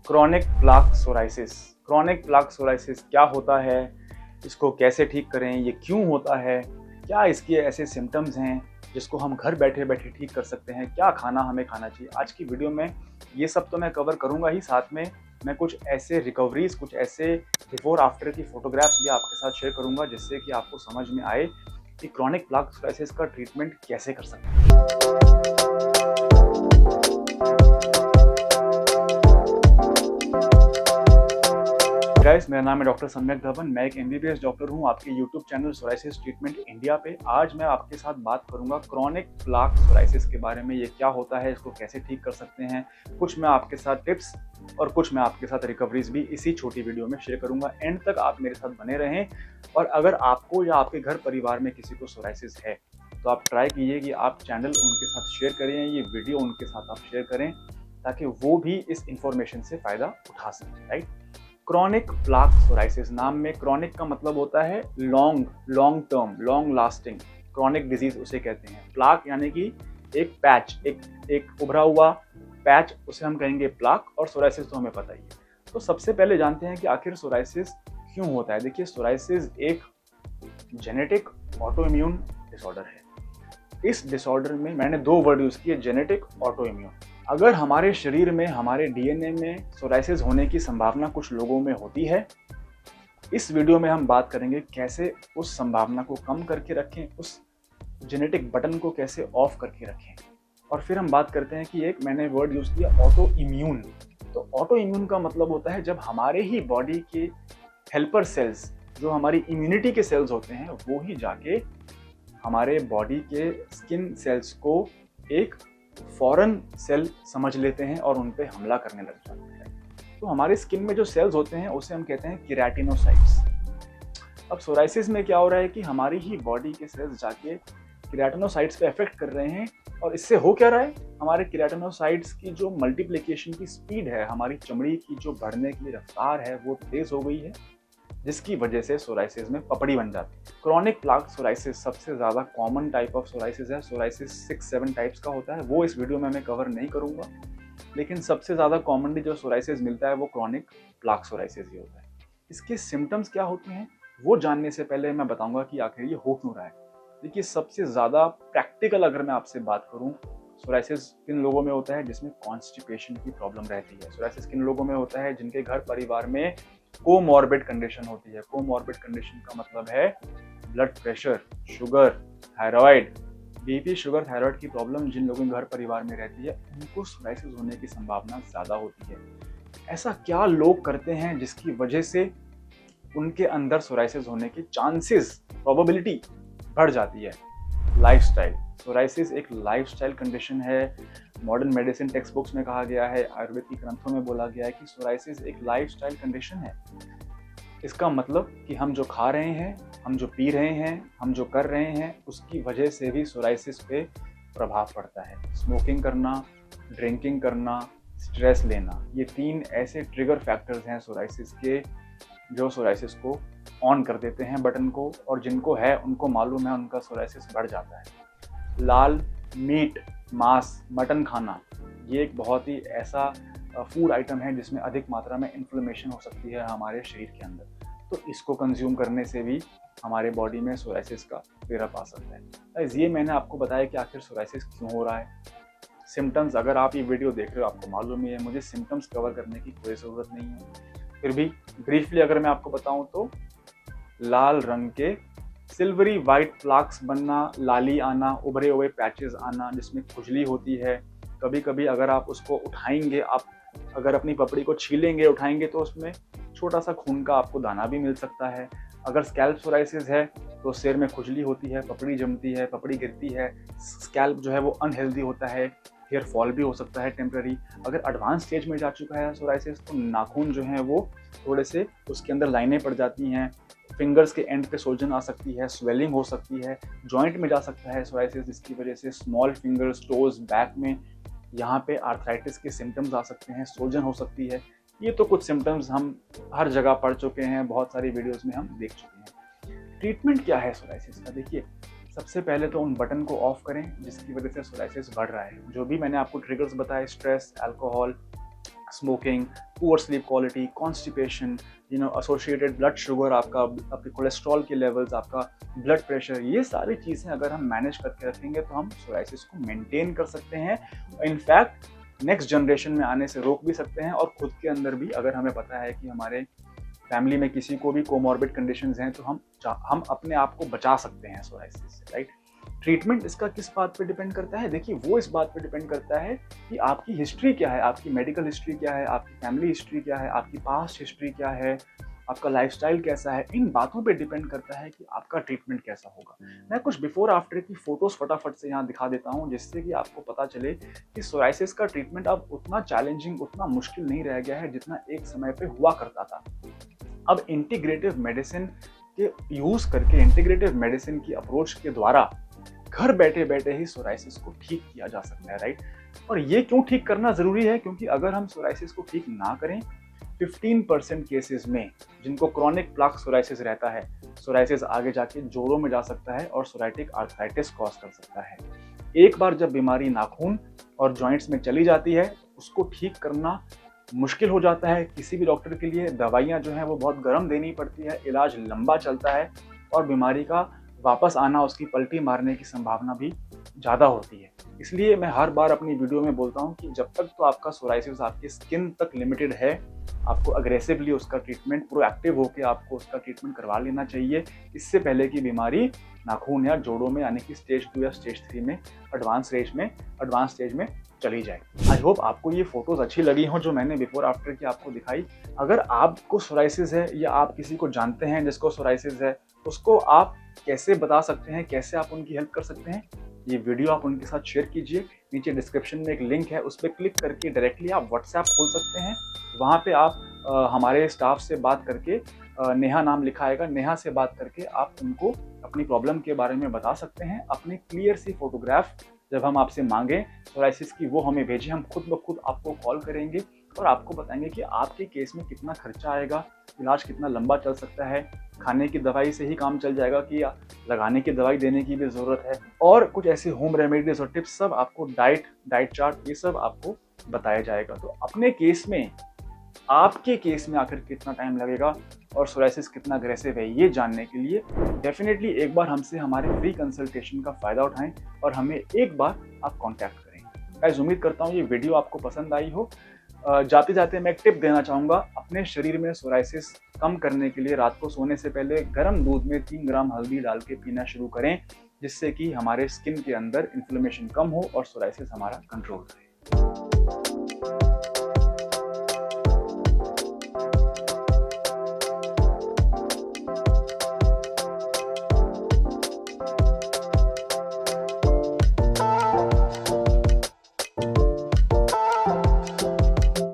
Chronic plaque psoriasis. Chronic plaque psoriasis क्या होता है, इसको कैसे ठीक करें, ये क्यों होता है, क्या इसके ऐसे सिम्टम्स हैं जिसको हम घर बैठे बैठे ठीक कर सकते हैं, क्या खाना हमें खाना चाहिए। आज की वीडियो में ये सब तो मैं कवर करूंगा ही, साथ में मैं कुछ ऐसे रिकवरीज, कुछ ऐसे बिफोर आफ्टर की फोटोग्राफ्स भी आपके साथ शेयर करूंगा जिससे कि आपको समझ में आए कि क्रॉनिक प्लाक सोराइसिस का ट्रीटमेंट कैसे कर सकते हैं। गाइस, मेरा नाम है डॉक्टर सम्यक धवन। मैं एक एमबीबीएस डॉक्टर हूं आपके YouTube channel psoriasis treatment India पे। आज मैं आपके साथ बात करूंगा क्रॉनिक प्लाक सोराइसिस के बारे में। ये क्या होता है, इसको कैसे ठीक कर सकते हैं, कुछ मैं आपके साथ टिप्स और कुछ मैं आपके साथ रिकवरीज भी इसी छोटी वीडियो में शेयर करूंगा। एंड तक आप मेरे साथ बने रहें। और अगर आपको या आपके घर परिवार में किसी को सोराइसिस है तो आप ट्राई कीजिए कि आप चैनल उनके साथ शेयर करें, ये वीडियो उनके साथ आप शेयर करें ताकि वो भी इस इंफॉर्मेशन से फायदा उठा सकें। राइट। क्रॉनिक प्लाक सोराइसिस, नाम में क्रॉनिक का मतलब होता है long term, long lasting. Chronic disease उसे कहते हैं। प्लाक यानी कि एक पैच, एक उभरा हुआ पैच, उसे हम कहेंगे प्लाक। और सोराइसिस तो हमें पता ही है। तो सबसे पहले जानते हैं कि आखिर सोराइसिस क्यों होता है। देखिए, सोराइसिस एक जेनेटिक ऑटो इम्यून डिसऑर्डर है। इस डिसऑर्डर में मैंने दो वर्ड यूज किए, जेनेटिक, ऑटो इम्यून। अगर हमारे शरीर में, हमारे डीएनए में सोराइसिस होने की संभावना कुछ लोगों में होती है, इस वीडियो में हम बात करेंगे कैसे उस संभावना को कम करके रखें, उस जेनेटिक बटन को कैसे ऑफ करके रखें। और फिर हम बात करते हैं कि एक मैंने वर्ड यूज किया, ऑटो इम्यून। तो ऑटो इम्यून का मतलब होता है जब हमारे ही बॉडी के हेल्पर सेल्स, जो हमारी इम्यूनिटी के सेल्स होते हैं, वो ही जाके हमारे बॉडी के स्किन सेल्स को एक फॉरेन सेल समझ लेते हैं और उन पे हमला करने लग जाते हैं। तो हमारे स्किन में जो सेल्स होते हैं उसे हम कहते हैं केराटिनोसाइट्स। अब सोराइसिस में क्या हो रहा है कि हमारी ही बॉडी के सेल्स जाके केराटिनोसाइट्स पे अफेक्ट कर रहे हैं। और इससे हो क्या रहा है, हमारे केराटिनोसाइट्स की जो मल्टीप्लिकेशन की स्पीड है, हमारी चमड़ी की जो बढ़ने की रफ्तार है, वो तेज हो गई है, जिसकी वजह से सोराइसिस में पपड़ी बन जाती है। क्रॉनिक प्लाक सोराइसिस सबसे ज़्यादा कॉमन टाइप ऑफ सोराइसिस है। सोराइसिस 6-7 टाइप्स का होता है, वो इस वीडियो में मैं कवर नहीं करूंगा। लेकिन सबसे ज़्यादा कॉमनली जो सोराइसिस मिलता है वो क्रॉनिक प्लाक सोराइसिस ही होता है। इसके सिम्टम्स क्या होते हैं वो जानने से पहले मैं बताऊंगा कि आखिर ये हो क्यों रहा है। देखिए, सबसे ज़्यादा प्रैक्टिकल अगर मैं आपसे बात करूँ, सोराइसिस किन लोगों में होता है जिसमें कॉन्स्टिपेशन की प्रॉब्लम रहती है। सोराइसिस किन लोगों में होता है जिनके घर परिवार में कोमॉर्बिड कंडीशन होती है। कोमॉर्बिड कंडीशन का मतलब है blood pressure, sugar, thyroid, BP, sugar, thyroid की प्रॉब्लम जिन लोगों के घर परिवार में रहती है, उनको सोराइसिस होने की संभावना ज़्यादा होती है। ऐसा क्या लोग करते हैं जिसकी वजह से उनके अंदर सोराइसिस होने की चांसेस, प्रोबेबिलिटी बढ़ जाती है। लाइफस्टाइल। सोराइसिस एक लाइफस्टाइल कंडीशन है। मॉडर्न मेडिसिन टेक्स्ट बुक्स में कहा गया है, आयुर्वेदिक ग्रंथों में बोला गया है कि सोराइसिस एक लाइफस्टाइल कंडीशन है। इसका मतलब कि हम जो खा रहे हैं, हम जो पी रहे हैं, हम जो कर रहे हैं, उसकी वजह से भी सोराइसिस पे प्रभाव पड़ता है। स्मोकिंग करना, ड्रिंकिंग करना, स्ट्रेस लेना, ये 3 ऐसे ट्रिगर फैक्टर्स हैं सोराइसिस के, जो सोराइसिस को ऑन कर देते हैं बटन को। और जिनको है उनको मालूम है उनका सोराइसिस बढ़ जाता है। लाल मीट, मांस, मटन खाना, ये एक बहुत ही ऐसा फूड आइटम है जिसमें अधिक मात्रा में इन्फ्लेमेशन हो सकती है हमारे शरीर के अंदर। तो इसको कंज्यूम करने से भी हमारे बॉडी में सोराइसिस का फेरअप आ सकता है। ये मैंने आपको बताया कि आखिर सोराइसिस क्यों हो रहा है। सिम्टम्स, अगर आप ये वीडियो देख रहे हो आपको मालूम ही है, मुझे सिम्टम्स कवर करने की कोई ज़रूरत नहीं है। फिर भी ब्रीफली अगर मैं आपको बताऊं तो लाल रंग के सिल्वरी वाइट प्लाक्स बनना, लाली आना, उभरे हुए पैचेस आना जिसमें खुजली होती है। कभी कभी अगर आप उसको उठाएंगे, आप अगर अपनी पपड़ी को छीलेंगे, उठाएंगे, तो उसमें छोटा सा खून का आपको दाना भी मिल सकता है। अगर स्कैल्प सोराइसिस है तो सिर में खुजली होती है, पपड़ी जमती है, पपड़ी गिरती है, स्कैल्प जो है वो अनहेल्दी होता है, हेयर फॉल भी हो सकता है टेम्पररी। अगर एडवांस स्टेज में जा चुका है सोराइसिस तो नाखून जो है वो थोड़े से, उसके अंदर लाइनें पड़ जाती हैं, फिंगर्स के एंड पे सोजन आ सकती है, स्वेलिंग हो सकती है, जॉइंट में जा सकता है सोराइसिस, जिसकी वजह से स्मॉल फिंगर्स, टोज, बैक में यहाँ पे आर्थराइटिस के सिम्टम्स आ सकते हैं, सोजन हो सकती है। ये तो कुछ सिम्टम्स हम हर जगह पढ़ चुके हैं, बहुत सारी वीडियोस में हम देख चुके हैं। ट्रीटमेंट क्या है सोराइसिस का? देखिए, सबसे पहले तो उन बटन को ऑफ करें जिसकी वजह से सोराइसिस बढ़ रहा है। जो भी मैंने आपको ट्रिगर्स बताए, stress, alcohol, smoking, poor sleep quality, constipation, associated blood sugar, आपके कोलेस्ट्रॉल के लेवल्स, आपका ब्लड प्रेशर, ये सारी चीज़ें अगर हम मैनेज करके रखेंगे तो हम सोराइसिस को मेंटेन कर सकते हैं। इनफैक्ट नेक्स्ट जनरेशन में आने से रोक भी सकते हैं, और खुद के अंदर भी अगर हमें पता है कि हमारे फैमिली में किसी को भी कोमॉर्बिड कंडीशंस हैं तो हम अपने आप को बचा सकते हैं सोराइसिस से, राइट। ट्रीटमेंट इसका किस बात पे डिपेंड करता है? देखिए, वो इस बात पे डिपेंड करता है कि आपकी हिस्ट्री क्या है, आपकी मेडिकल हिस्ट्री क्या है, आपकी फैमिली हिस्ट्री क्या है, आपकी पास्ट हिस्ट्री क्या है, आपका लाइफस्टाइल कैसा है। इन बातों पे डिपेंड करता है कि आपका ट्रीटमेंट कैसा होगा। मैं कुछ बिफोर आफ्टर की फोटोज फटाफट से यहाँ दिखा देता हूँ, जिससे कि आपको पता चले कि सोराइसिस का ट्रीटमेंट अब उतना चैलेंजिंग, उतना मुश्किल नहीं रह गया है जितना एक समय पे हुआ करता था। अब इंटीग्रेटिव मेडिसिन के यूज करके, इंटीग्रेटिव मेडिसिन की अप्रोच के द्वारा घर बैठे बैठे ही सोराइसिस को ठीक किया जा सकता है, राइट। और ये क्यों ठीक करना जरूरी है? क्योंकि अगर हम सोराइसिस को ठीक ना करें, 15% केसेस में जिनको क्रॉनिक प्लाक सोराइसिस रहता है, सोराइसिस आगे जाके जोड़ों में जा सकता है और सोराइटिक आर्थराइटिस कॉज कर सकता है। एक बार जब बीमारी नाखून और जॉइंट्स में चली जाती है, उसको ठीक करना मुश्किल हो जाता है। किसी भी डॉक्टर के लिए दवाइयाँ जो हैं वो बहुत गर्म देनी पड़ती है, इलाज लंबा चलता है, और बीमारी का वापस आना, उसकी पलटी मारने की संभावना भी ज़्यादा होती है। इसलिए मैं हर बार अपनी वीडियो में बोलता हूँ कि जब तक तो आपका सोराइसिस आपकी स्किन तक लिमिटेड है, आपको अग्रेसिवली उसका ट्रीटमेंट, प्रोएक्टिव होकर आपको उसका ट्रीटमेंट करवा लेना चाहिए, इससे पहले की बीमारी नाखून या जोड़ों में, यानी कि स्टेज 2 या स्टेज 3 में, एडवांस स्टेज में चली जाए। आई होप आपको ये फोटोज अच्छी लगी हों जो मैंने बिफोर आफ्टर की आपको दिखाई। अगर आपको सोराइसिस है या आप किसी को जानते हैं जिसको सोराइसिस है, उसको आप कैसे बता सकते हैं, कैसे आप उनकी हेल्प कर सकते हैं, ये वीडियो आप उनके साथ शेयर कीजिए। नीचे डिस्क्रिप्शन में एक लिंक है, उस पर क्लिक करके डायरेक्टली आप व्हाट्सएप खोल सकते हैं। वहाँ पे आप हमारे स्टाफ से बात करके, नेहा नाम लिखा आएगा, नेहा से बात करके आप उनको अपनी प्रॉब्लम के बारे में बता सकते हैं। अपनी क्लियर सी फोटोग्राफ जब हम आपसे मांगें सोराइसिस की, वो हमें भेजें, हम खुद ब खुद आपको कॉल करेंगे और आपको बताएंगे कि आपके केस में कितना खर्चा आएगा, इलाज कितना लंबा चल सकता है, खाने की दवाई से ही काम चल जाएगा कि लगाने की दवाई देने की भी ज़रूरत है, और कुछ ऐसे होम रेमेडीज और टिप्स, सब आपको, डाइट चार्ट, ये सब आपको बताया जाएगा। तो अपने केस में, आपके केस में आखिर कितना टाइम लगेगा और सोराइसिस कितना अग्रेसिव है, ये जानने के लिए डेफिनेटली एक बार हमसे हमारे फ्री कंसल्टेशन का फ़ायदा उठाएं और हमें एक बार आप कांटेक्ट करें। गाइस, उम्मीद करता हूँ ये वीडियो आपको पसंद आई हो। जाते जाते मैं एक टिप देना चाहूँगा, अपने शरीर में सोराइसिस कम करने के लिए रात को सोने से पहले गर्म दूध में 3 ग्राम हल्दी डाल के पीना शुरू करें, जिससे कि हमारे स्किन के अंदर इन्फ्लेमेशन कम हो और सोराइसिस हमारा कंट्रोल रहे।